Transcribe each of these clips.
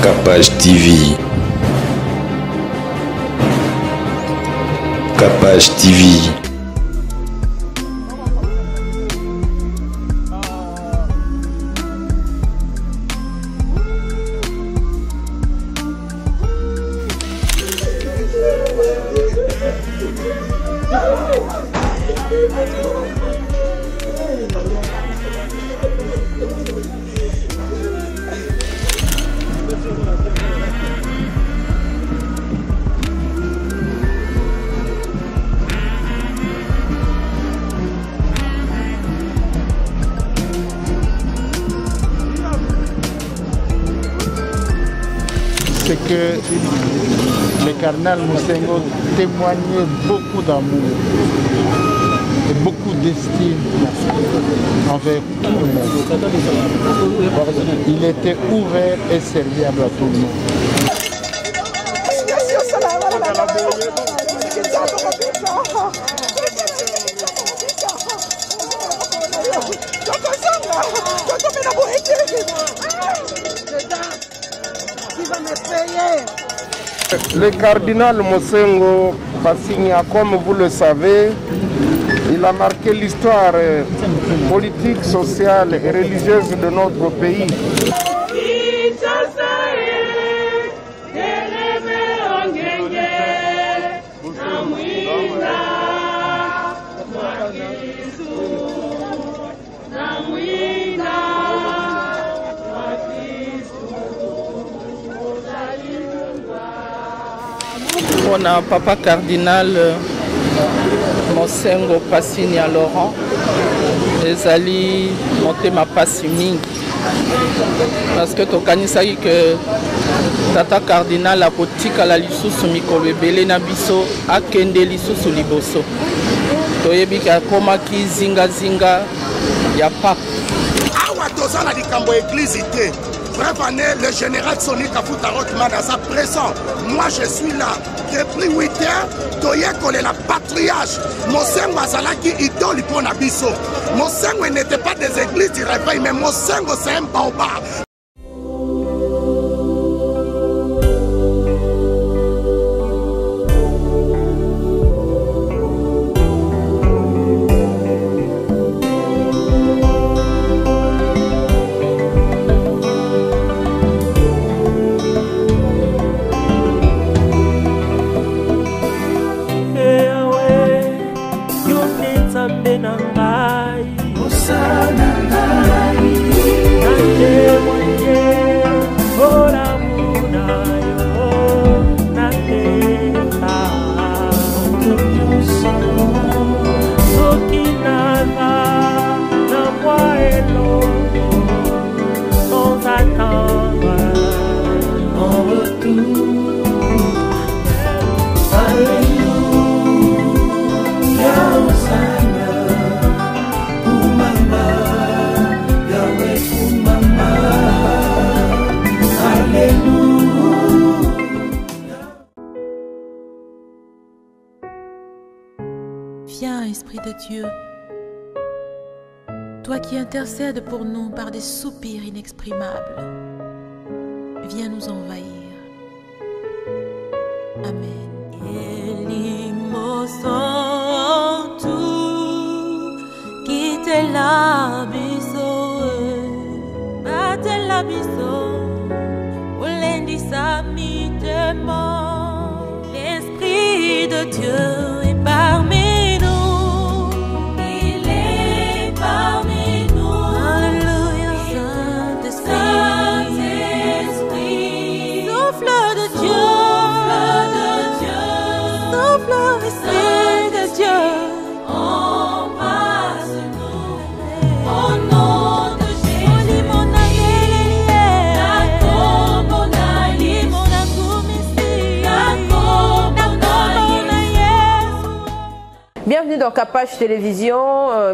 Capage TV. Capage TV. C'est que le cardinal Mosengo témoignait beaucoup d'amour et beaucoup d'estime envers tout le monde. Il était ouvert et serviable à tout le monde. Le cardinal Mosengo Passigna, comme vous le savez, il a marqué l'histoire politique, sociale et religieuse de notre pays. On a papa cardinal Mosengo Passigna Laurent, ezali motema pasi mingi parce que tokanisaki que tata cardinal akotikala lisusu mikolo ebele na biso akende lisusu liboso toyebi ke akomaki zingazinga ya pape awa tozala likambo église te. Bref, le général Sonny Kafuta Rothman à sa présence. Moi, je suis là. Depuis 8 heures, Toye Kole la patriarche. Mosengo Azalaki idole pour Nabiso. Mosengo n'était pas des églises du réveil, mais Mosengo c'est un baobab. Viens, Esprit de Dieu, toi qui intercèdes pour nous par des soupirs inexprimables, viens nous envahir. Amen. L'Esprit de Dieu est parmi nous. Il est parmi nous. Alléluia, Saint-Esprit. Souffle de Dieu. Souffle, Esprit de Dieu. Embrasse-nous. Au nom de Jésus. Bienvenue dans Capage Télévision.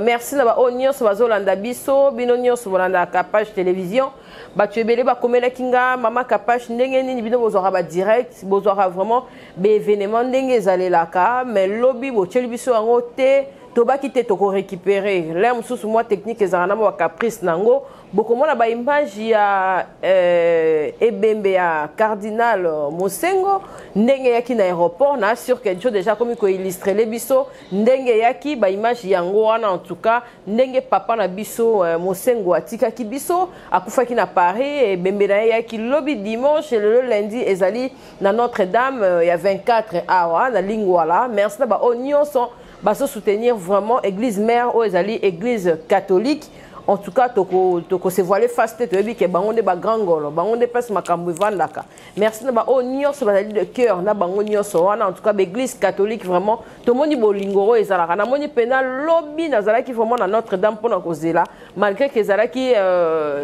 Merci à Onion Swazolanda Biso, Binonio Swazolanda Capage Télévision. Batuebele Bakomela Kinga, Mama Capage Ndengeni, Bino Bozora direct, Bozora vraiment, événement Ndenge Zalelaka, mais lobby, Bochelibiso en Toba qui te toko récupérer. Là, sous moi technique et Zaranamo Caprice Nango, bokomona ba image ya ebembe ya cardinal Mosengo ndenge yaki na aéroport na sûr que jo déjà comme ko illustrer les biso ndenge yaki ba image yango wana en tout cas ndenge papa na biso Mosengo atika ki biso akufaki na Paris ebembe na yaki lobi dimanche le lundi ezali na Notre-Dame il y a 24 awa na lingwala merci na ba onion sont baso soutenir vraiment église mère ou ezali église catholique. En tout cas, toko se voiler face tête et que bangonde ba grangolo, bangonde passe makambu vandaka. Merci na ba onion so bazali de cœur na bangonio so wana en tout cas l'église catholique vraiment to moni bolingoro ezalaka na moni pena lobby nazala ki vraiment na Notre-Dame pour na kozela malgré que ezala ki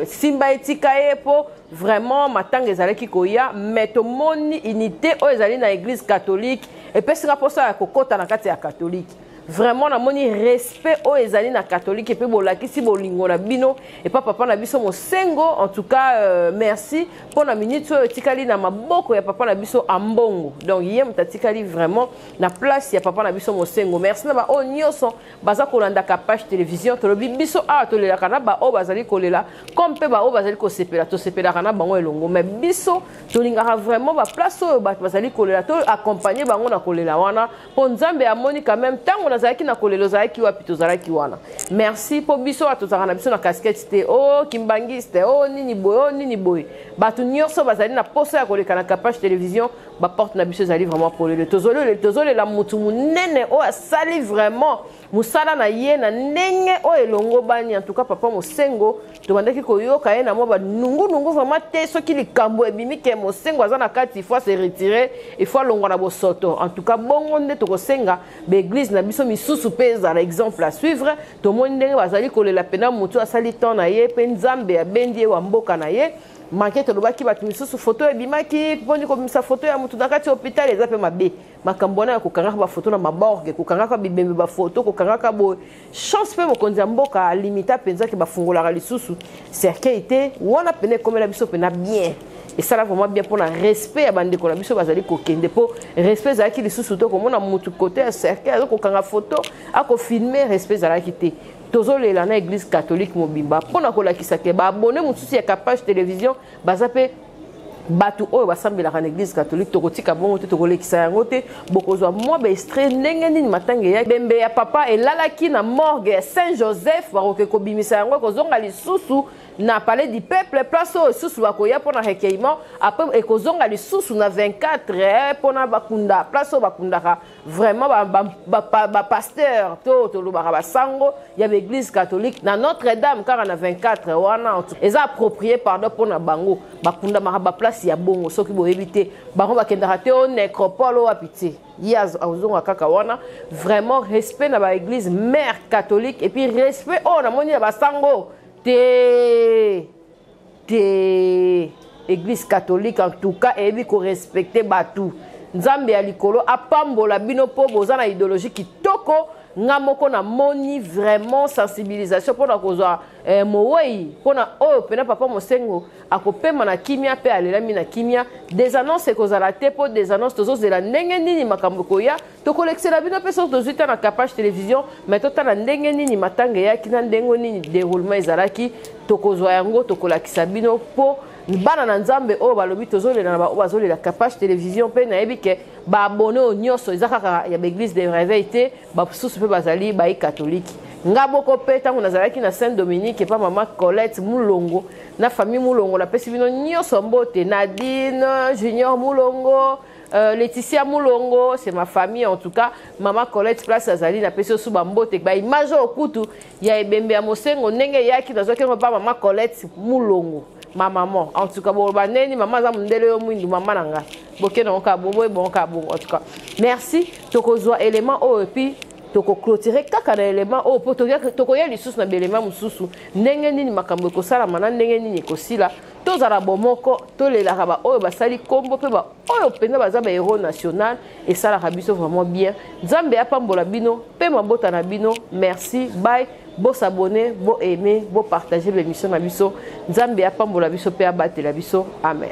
simba etika epo vraiment matanga ezala ki koya mais to moni unité o ezali na église catholique et puis c'est pour ça kokota na kati ya catholique. Vraiment na moni respect o ezali na catholique et puis bolakisi bolingo na bino et pas papa na biso Mosengo en tout cas merci pour la minute so tikali na maboko ya papa na biso ambongo donc yem tatikali vraiment na place ya papa na biso Mosengo merci na ba o nyoso baza kolanda ka page télévision to lobi biso a to lela kana ba o bazali kolela comme pe ba o bazali ko sepela to sepela kana bango elongo mais biso to lingara vraiment ba place o bazali kolela to accompagner bango na kolela wana po nzambe amoni quand même tango zaki na kolelo zaki wapi tozalaki wana merci po biso atozaka na biso na casquette te o kimbangiste o nini boy batu nyonso bazali na posa ya koleka na page télévision ba porte na biso zali vraiment kolelo tozole la mutu munene o asali vraiment musala na ye na ndenge o elongo bani en tout cas papa Mosengo to bandaki koyoka ye na mo ba nungu vraiment te soki likambo ebimi ke Mosengo aza na kati il faut se retirer il faut longo na bosoto en tout cas bongo nde to kosenga be église na biso misusu peza par exemple à suivre to monde bazali kolela pena mutu asali ton na ye pe nzambe abendi wa mboka na ye maquette lobaki batu misusu photo ebimaki poni comme sa photo ya mutu na kati hôpital ezape mabe makambona ya kokanga ba photo na maborgue kokanga ka bibembe ba photo kokanga ka bo chance pe mokonzi ya mboka limita penza ke bafungola lisusu cercueil wana pene comme la biso pena bien et ça là vraiment bien pour le respect à bande ko la biso bazali kokende po respect za ki lisusu to komona mutu côté ya cercueil kokanga photo ako filmer respect za la kité tozolela na église catholique mobimba pona kolakisa ke ba abonné mususu ya page télévision bazape batu oyo basambelaka na église catholique tokotika bongo te tokolekisa yango te bokozwa mwa ba extrait ndenge nini matange ya bembe ya papa elalaki na morgue ya Saint Joseph bakoke kobimisa yango kozonga lisusu na palais du peuple place oyo lisusu bakoya mpona recueillement après ekozonga lisusu na 24 mpona bakunda place oyo bakundaka vraiment bapasteur to tolobaka basango ya baéglise catholique na Notre-Dame kaka na 24 wana eza approprié pardon mpona bango bakundamaka baplace ya bongo soki boyebi te bango bakendaka te o nécropole oyo api te ye azonga kaka wana vraiment respect na baéglise mère catholique et puis respect oyo namoni ya basango église catholique en tout cas ebi ko respecter batu nzambe ya likolo apambola bino po boza na idéologie kitoko ngamoko na moni vraiment sensibilisation pour na kozwa mowei pona oyo pena papa Mosengo akopema na kimia pe alelami na kimia des annonces kozala te po des annonces tozozela ndenge nini makambo koya to kolexela bino pe so tozuita na page télévision mais totala ndenge nini matange yaki na ndenge nini déroulement ezalaki tokozwa yango tokolakisa bino po bana na nzambe oyo balobi tozolela na bazolela page télévision pe nayebi ke baabone oyo nyonso eza kaka ya baéglise de réveil te basusu mpe bazali bayi catholique nga boko pe ntango nazalaki na Saint Dominique epa mama Colette Mulongo na famille Mulongo napesi bino nyonso mbote Nadine Junior Mulongo Laetitia Mulongo c'est ma famille en tout cas mama Colette place azali napesi osu bambote ba image okutu ya ebembe ya Mosengo ndenge yaki nazoki pa mama Colette Mulongo ma maman en tout cas bon baneni maman za mundele yo mwindu mama nanga boke na ka bobo bon ka bon en tout cas merci tokozwa élément o et puis toko clôturer kaka na élément o po tokoya lisusu na élément mususu ndenge nini makambo ko sala mana ndenge nini ko sila tozala bomoko tolelaka ba oyo basali kombo pe ba oyo pena baza ba héros national et ça la biso vraiment bien nzambe apambola bino pe mabota na bino merci bye bo s'abonner bo aimer bo partager l'émission na biso nzambe apambola biso pe abatela biso amen.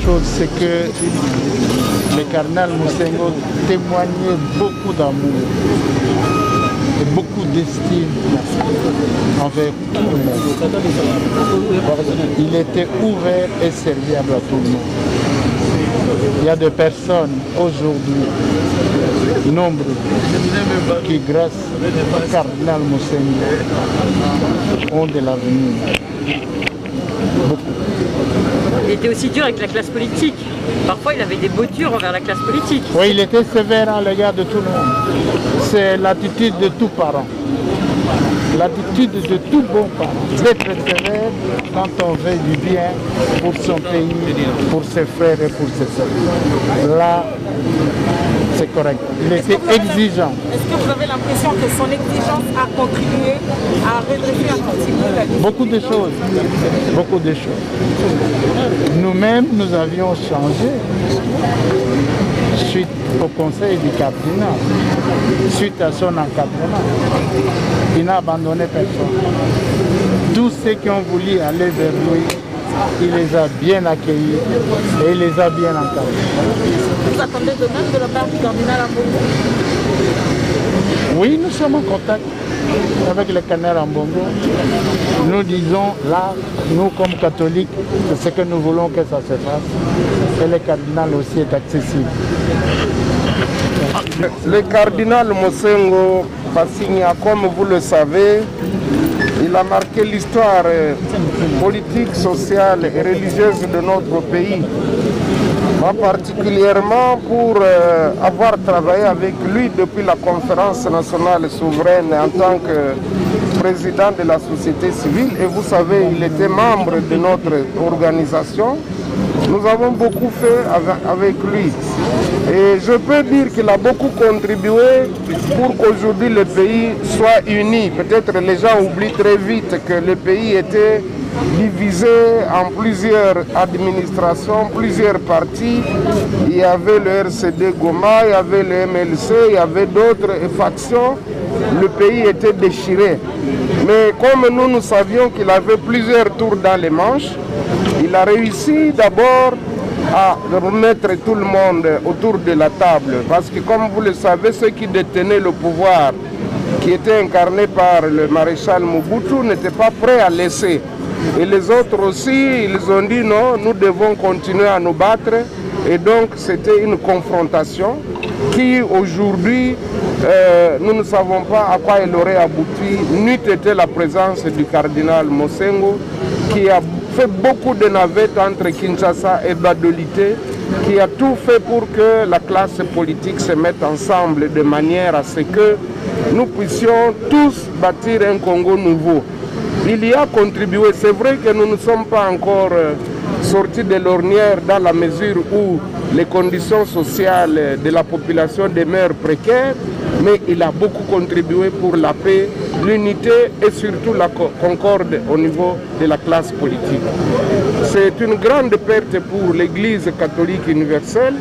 chose, c'est que le cardinal Moussengo témoignait beaucoup d'amour et beaucoup d'estime envers tout le monde. Il était ouvert et serviable à tout le monde. Il y a des personnes aujourd'hui, nombreux, qui grâce au cardinal Moussengo ont de l'avenir. Beaucoup. Il était aussi dur avec la classe politique. Parfois, il avait des boutures envers la classe politique. Oui, il était sévère à l'égard de tout le monde. C'est l'attitude de tout parent. L'attitude de tout bon parent. D'être sévère quand on veut du bien pour son pays, pour ses frères et pour ses sœurs. Là, c'est correct. Il était exigeant. Est-ce que vous avez l'impression que son exigence a contribué à redresser un petit peu la vie? Beaucoup de choses. Beaucoup de choses. Nous-mêmes, nous avions changé suite au conseil du cardinal, suite à son encadrement. Il n'a abandonné personne. Tous ceux qui ont voulu aller vers lui, il les a bien accueillis et il les a bien encadrés. Vous attendez de même de la part du cardinal Ambongo? Oui, nous sommes en contact avec le cardinal Ambongo. Nous disons là, nous comme catholiques, c'est ce que nous voulons que ça se fasse. Et le cardinal aussi est accessible. Le cardinal Moussengo Passigna, comme vous le savez, il a marqué l'histoire politique, sociale et religieuse de notre pays. Moi particulièrement pour avoir travaillé avec lui depuis la conférence nationale souveraine en tant que président de la société civile. Et vous savez, il était membre de notre organisation. Nous avons beaucoup fait avec lui. Et je peux dire qu'il a beaucoup contribué pour qu'aujourd'hui le pays soit uni. Peut-être les gens oublient très vite que le pays était divisé en plusieurs administrations, plusieurs partis. Il y avait le RCD Goma, il y avait le MLC, il y avait d'autres factions. Le pays était déchiré. Mais comme nous savions qu'il avait plusieurs tours dans les manches, il a réussi d'abord à remettre tout le monde autour de la table. Parce que comme vous le savez, ceux qui détenaient le pouvoir, qui était incarné par le maréchal Mobutu, n'étaient pas prêts à laisser Et les autres aussi, ils ont dit non, nous devons continuer à nous battre. Et donc c'était une confrontation qui aujourd'hui, nous ne savons pas à quoi elle aurait abouti, n'eût été la présence du cardinal Mosengo, qui a fait beaucoup de navettes entre Kinshasa et Badolité, qui a tout fait pour que la classe politique se mette ensemble de manière à ce que nous puissions tous bâtir un Congo nouveau. Il y a contribué, c'est vrai que nous ne sommes pas encore sortis de l'ornière dans la mesure où les conditions sociales de la population demeurent précaires, mais il a beaucoup contribué pour la paix, l'unité et surtout la concorde au niveau de la classe politique. C'est une grande perte pour l'Église catholique universelle,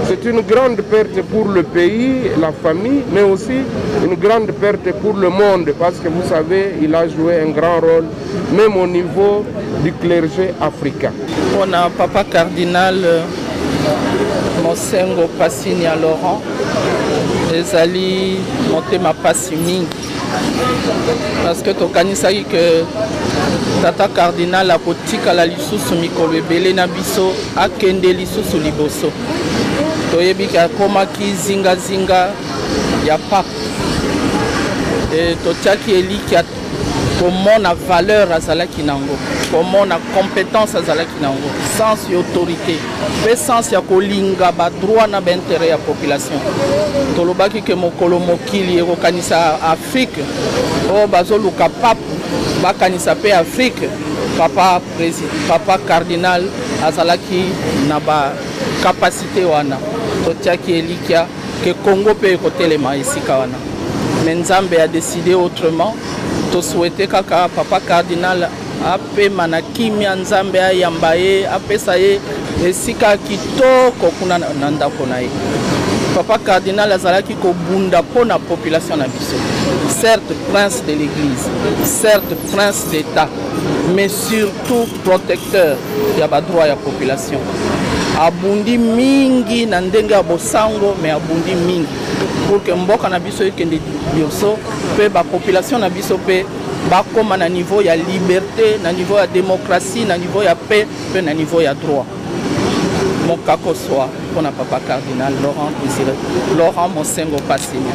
c'est une grande perte pour le pays, la famille, mais aussi une grande perte pour le monde, parce que vous savez, il a joué un grand rôle, même au niveau du clergé africain. On a papa cardinal Mosengo Passini à Laurent, ezali motema pasi mingi parce que tokanisaki que tata cardinal akotikala lisusu mikolo ebele na biso akende lisusu liboso toyebiki akomaki zingazinga ya pape totiaki eliki komona valeur azalaki nango komona compétence azalaki nango sens ya autorité pe sens ya kolinga badroit na baintérêt ya population tolobaki ke mokolo mokili ekokanisa Afrique oyo bazoluka pape bakanisa pe Afrique papa cardinal azalaki na bakapasité wana totiaki elikia ke Congo pe ekotelema esika wana mais Nzambe a décidé autrement. To souhaiter kaka papa cardinal ape manakimia Nzambe ayamba ye apesa ye esika kitoko kuna na ndako na ye. Papa cardinal azalaki kobunda po na population na biso. Certes prince de l'église, certes prince d'État, mais surtout protecteur ya ba droit ya population. Abundi mingi na ndenge ya bosango mais abundi mingi pour que mboka na biso ekende bioso pe ba population na biso pe bakoma na niveau ya liberté, na niveau ya démocratie, na niveau ya paix pe na niveau ya droit. Mon kako soit pour na papa cardinal Laurent Mosengo Passini.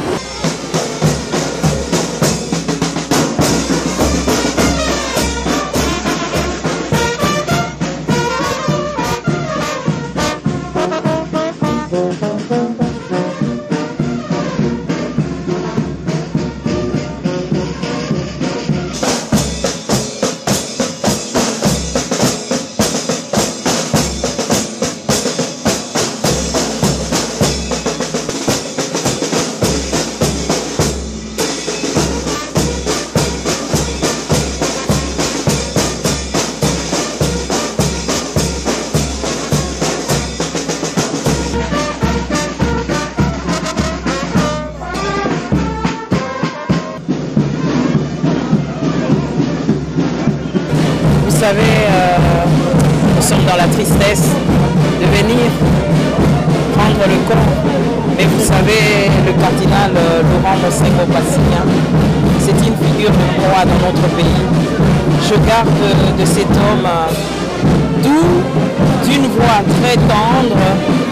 Vous savez, nous sommes dans la tristesse de venir prendre le corps. Mais vous savez, le cardinal Laurent Mosengo Passini, c'est une figure de proie dans notre pays. Je garde de cet homme d'une voix très tendre,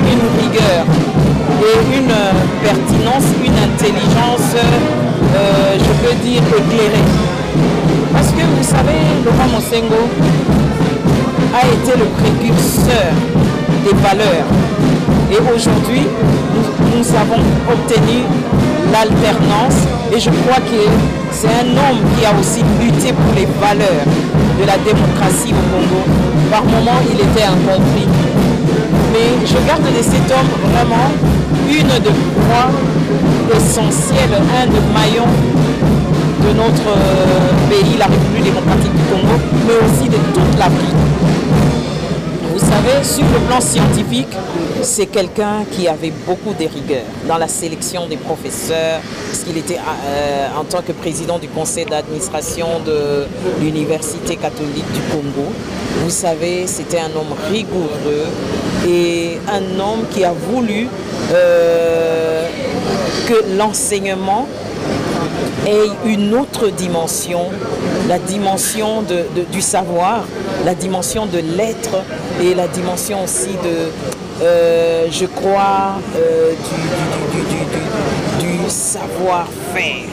une rigueur et une pertinence, une intelligence, je peux dire, éclairée. Parce que vous savez, Laurent Mosengo a été le précurseur des valeurs. Et aujourd'hui, nous avons obtenu l'alternance. Et je crois que c'est un homme qui a aussi lutté pour les valeurs de la démocratie au Congo. Par moments, il était incompris. Mais je garde de cet homme vraiment une de proies essentielles, un de maillons de notre pays, la République démocratique du Congo, mais aussi de toute l'Afrique. Vous savez, sur le plan scientifique, c'est quelqu'un qui avait beaucoup de rigueur dans la sélection des professeurs, parce qu'il était en tant que président du conseil d'administration de l'Université catholique du Congo. Vous savez, c'était un homme rigoureux et un homme qui a voulu que l'enseignement ait une autre dimension, la dimension du savoir, la dimension de l'être et la dimension aussi de, je crois, du savoir-faire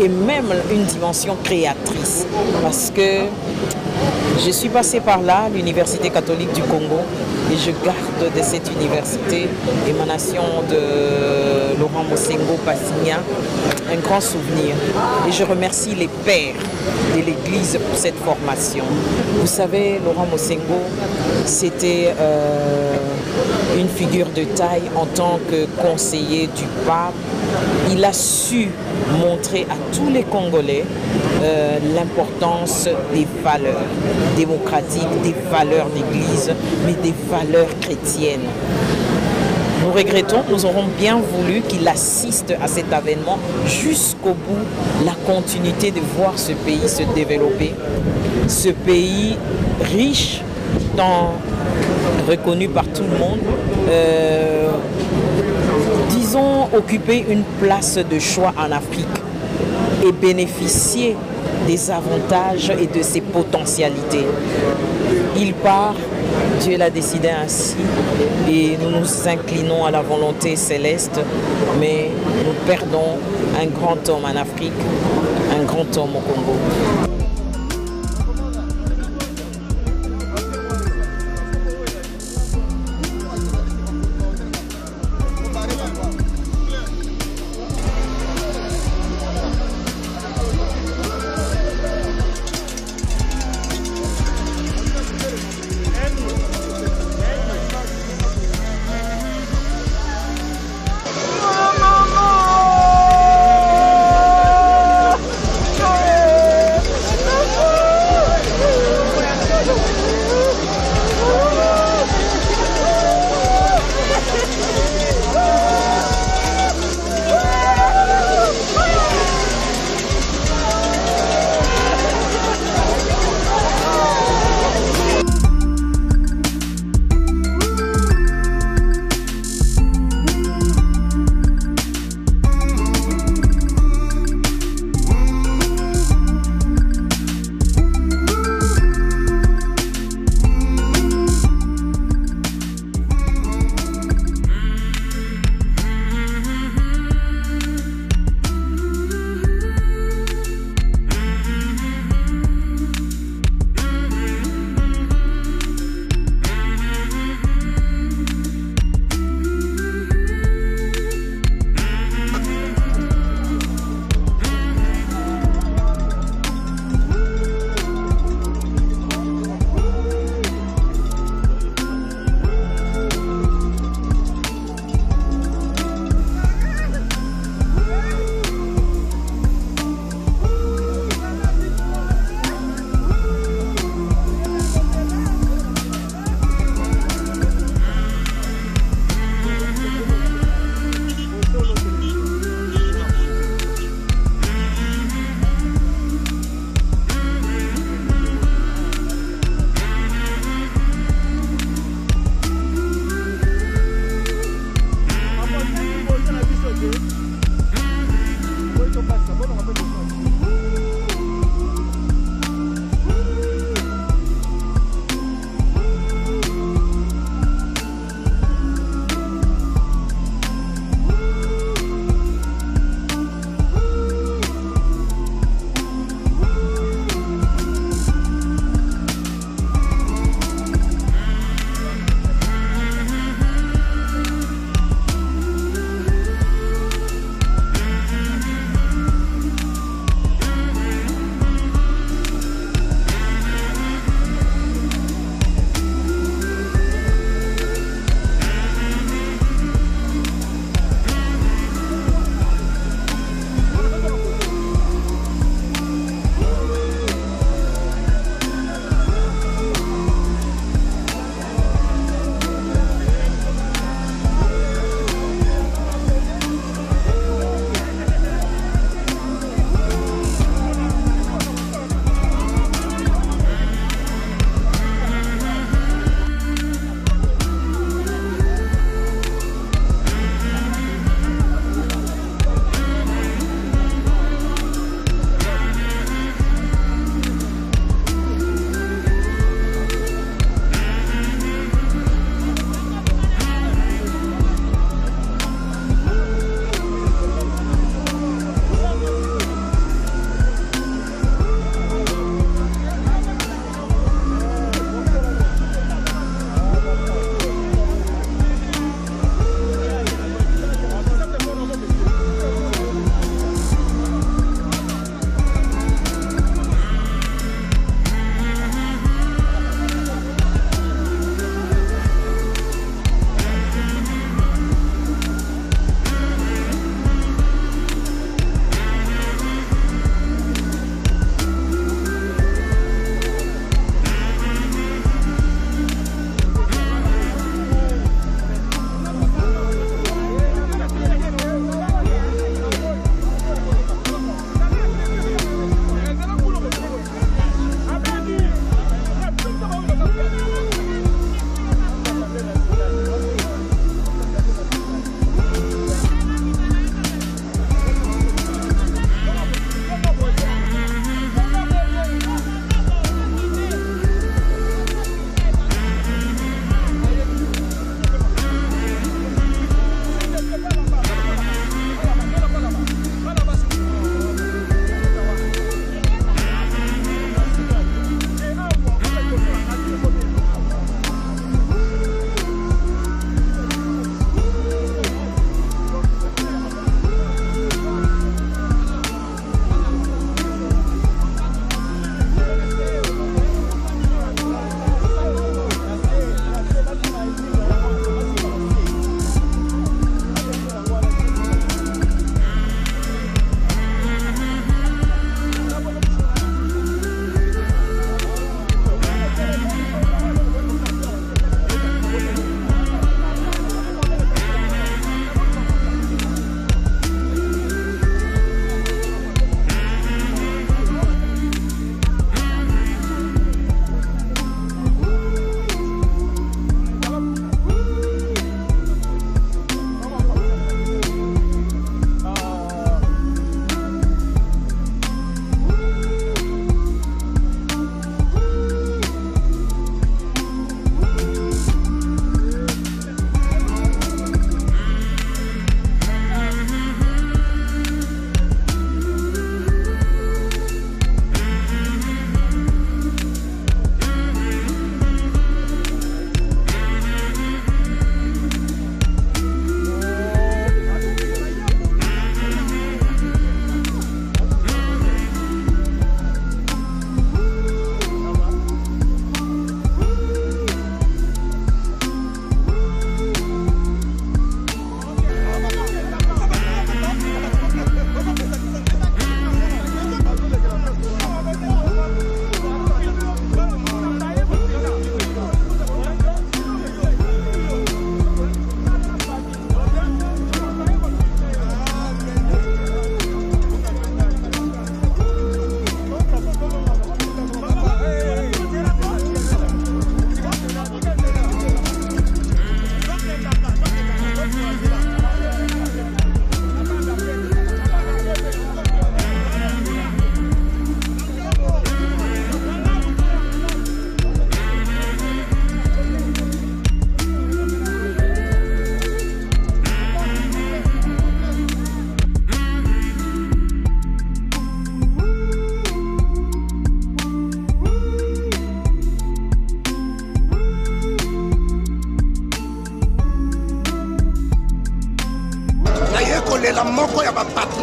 et même une dimension créatrice. Parce que je suis passée par là, l'Université catholique du Congo, et je garde de cette université, émanation de Laurent Mosengo Passigna, un grand souvenir. Et je remercie les pères de l'Église pour cette formation. Vous savez, Laurent Mosengo, c'était une figure de taille en tant que conseiller du pape. Il a su montrer à tous les Congolais l'importance des valeurs démocratiques, des valeurs d'Église, mais des valeurs chrétiennes. Nous regrettons, nous aurons bien voulu qu'il assiste à cet événement jusqu'au bout, la continuité de voir ce pays se développer, ce pays riche, reconnu par tout le monde, disons occuper une place de choix en Afrique et bénéficier des avantages et de ses potentialités. Il part, Dieu l'a décidé ainsi, et nous nous inclinons à la volonté céleste, mais nous perdons un grand homme en Afrique, un grand homme au Congo.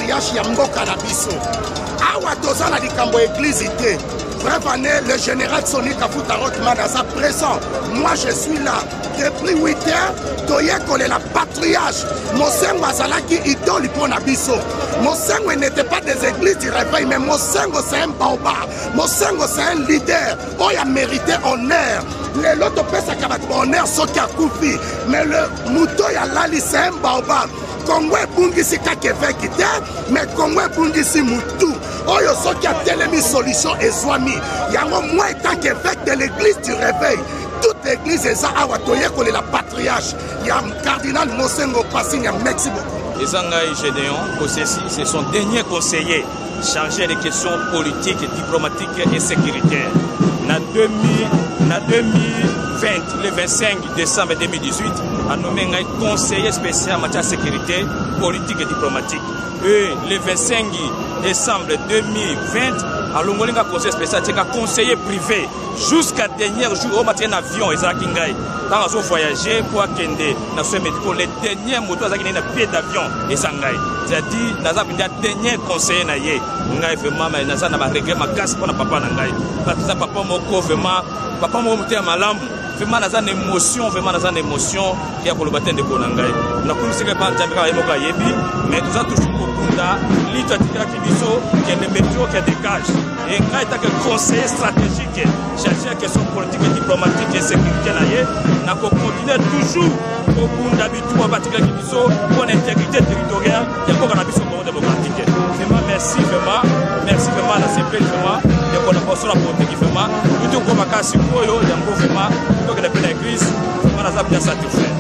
patriarche ya mboka na biso awa toza na likambo église te. Bref année, le général Sonny Kafuta Rotman à sa présent. Moi je suis là. Depuis 8 heures, Toye Kole la patriarche. Mosengo Azalaki idole pour Nabiso. Mosengo n'était pas des églises du réveil, mais Mosengo c'est un baobab. Mosengo c'est un leader. Oh, il a mérité honneur. Les autres personnes qui ont honneur sont qui a coupé. Mais le mouton, il a lali, c'est un baobab. Congo est bungisi kakeveki te, mais Congo est bungisi mutu. Oyo soki a telemi solution et swami. Yango moi étant qu'évêque de l'église du réveil. Toute l'église est ça awa toye kole la patriarche. Yam cardinal Mosengo Passinia, merci beaucoup. Les Angaï Gédéon, c'est son dernier conseiller chargé des questions politiques, diplomatiques et sécuritaires. En 2020, le 25 décembre 2018, a nommé un conseiller spécial en matière de sécurité, politique et diplomatique. Et le 25 décembre 2020, à l'Ongolinga conseiller spécial, c'est un conseiller privé jusqu'à dernier jour au matin avion et ça kingai. Quand on voyager pour Kende, dans ce médicaux, les derniers motos à un pied d'avion et sangai. C'est-à-dire, dans un dernier conseiller naïe, ngai vraiment, mais dans un réglé ma casse pour la papa nangai. Parce que papa moko vraiment, papa moko muté malam. Vraiment dans une émotion, vraiment dans une émotion qui a pour le baptême de Konangai. On a commencé à parler de Yebi, mais tout ça toujours pour Kunda, l'Italie qui est le météo qui dégage. Et quand il y a un conseiller stratégique, chercher la question politique et diplomatique et sécurité, on a continué toujours au Kunda, tout en particulier pour l'intégrité territoriale et pour la mission démocratique. Vraiment, merci vraiment, la CP, vraiment, de collaboration politique, vraiment, tout comme à Kassikoyo, il y a un vraiment. Donc l'église, on a bien satisfait.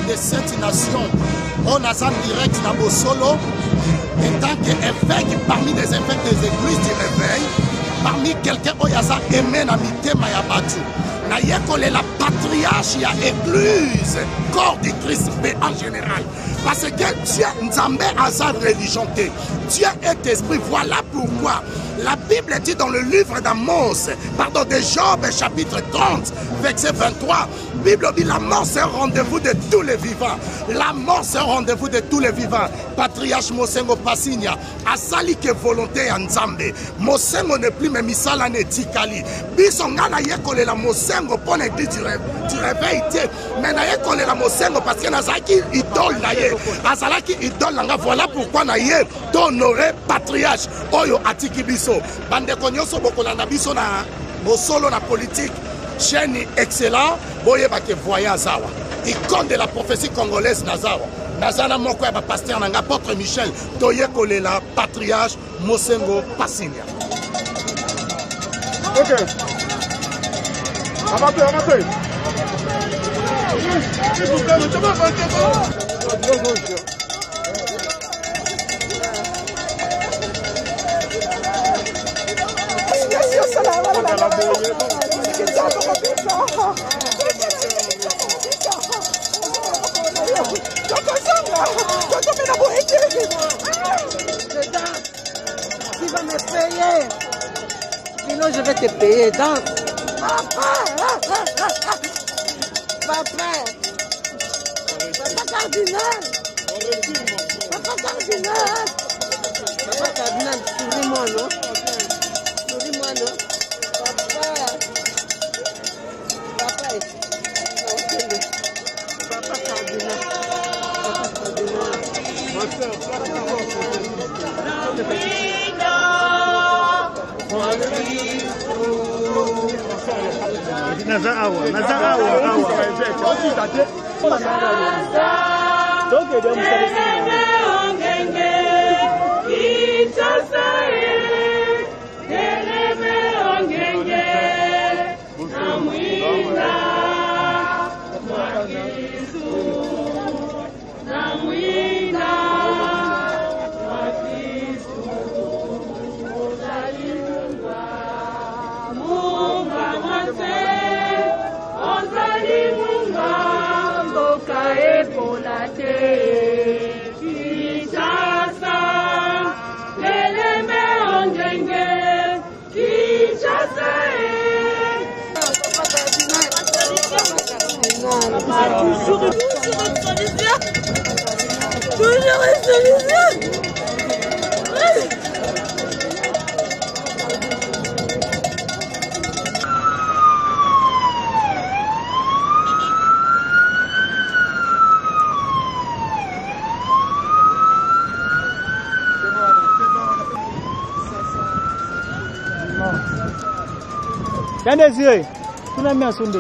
de cette nation, on a ça direct dans Bosolo, en tant qu'évêque parmi les évêques des églises du réveil, parmi quelqu'un qui a aimé la mitema ya batu. Na yekole la patriarche ya église, corps du Christ, mais en général. Parce que Dieu Nzambe a sa religion. Dieu est esprit. Voilà pourquoi la Bible dit dans le livre d'Amos, pardon, de Job, chapitre 30, verset 23, Bible dit la mort c'est un rendez-vous de tous les vivants. La mort c'est un rendez-vous de tous les vivants. Patriarche Mosengo Passigna, asali que volonté en Nzambe. Mosengo ne plus même misala ne tikali. Bisonga na yekole la Mosengo pour l'église du réveil. Mais na yekole la Mosengo parce que nazaki idole na ye. Azalaki idole nanga. Voilà pourquoi na ye d'honorer patriarche oyo atiki biso. Bande konyoso bokolanda biso na bosolo na politique. Chaîne excellent, boye bake voyage zawa. Icône de la prophétie congolaise nazawa. Nazana moko ya pasteur nanga apôtre Michel toye kolela patriarche Mosengo Passigna. OK. Amateur. Tu vas me payer. Sinon, je vais te payer. Donc, papa cardinal. Papa cardinal, souris-moi, non? Souris-moi, non? Papa cardinal. Toujours une solution. Désiré, tu n'as mis un sondé.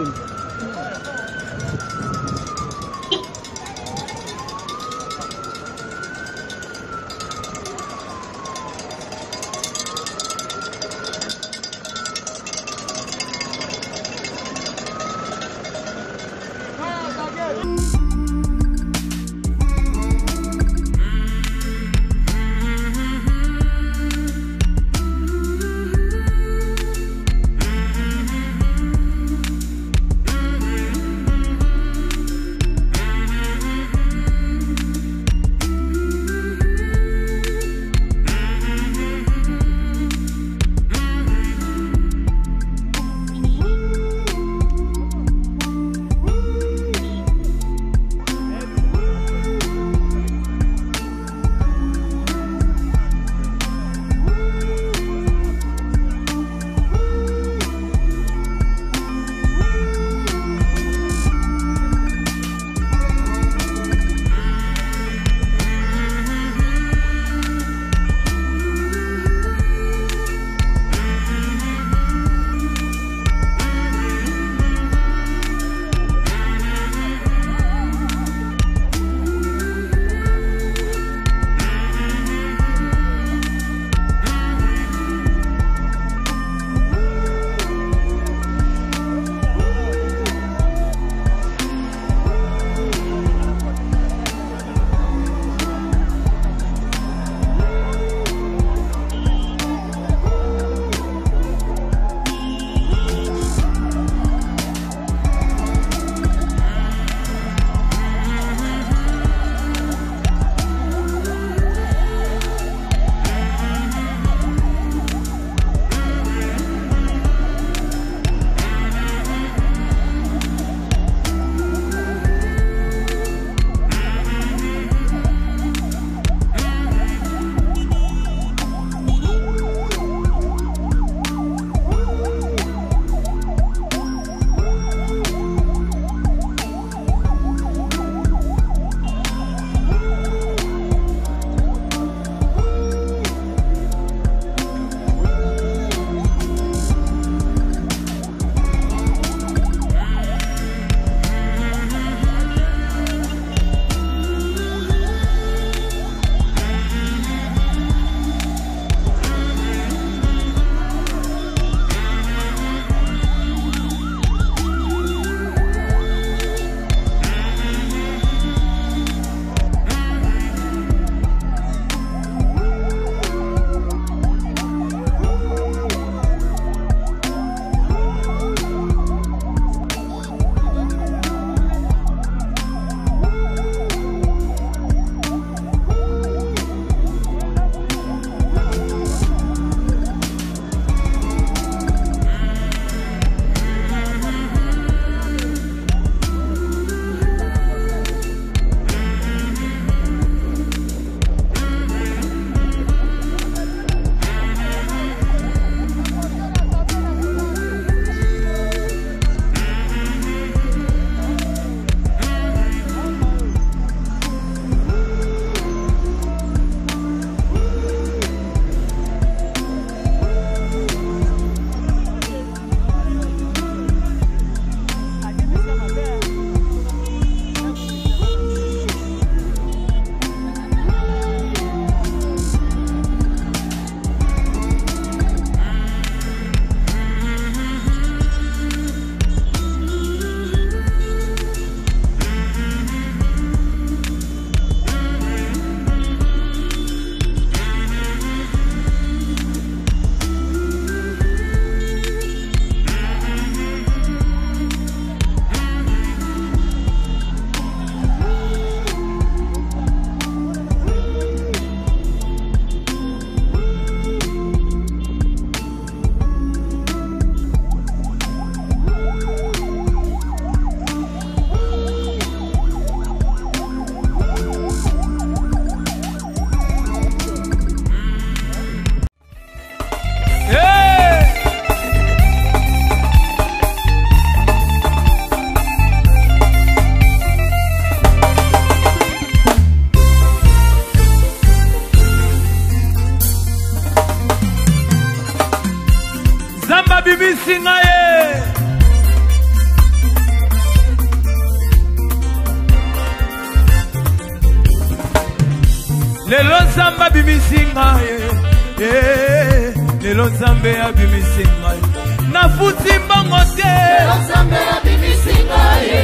bimisinga ye lelo nzambe bimisinga ye lelo nzambe abimisinga ye nafuti mbongo te lelo nzambe abimisinga ye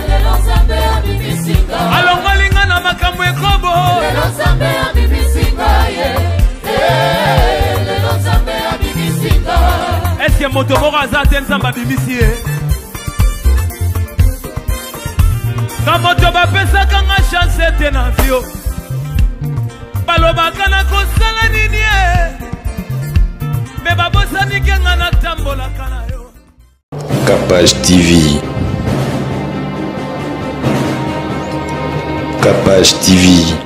lelo nzambe abimisinga alongolinga na makambo ekobo lelo nzambe abimisinga ye lelo nzambe abimisinga eske moto moko aza te nzambe abimisi ye ka moto bapesaka nga chance te na vio balobaka na kosala nini ye me babosanike nga natambolaka na yo. Capage TV. Capage TV.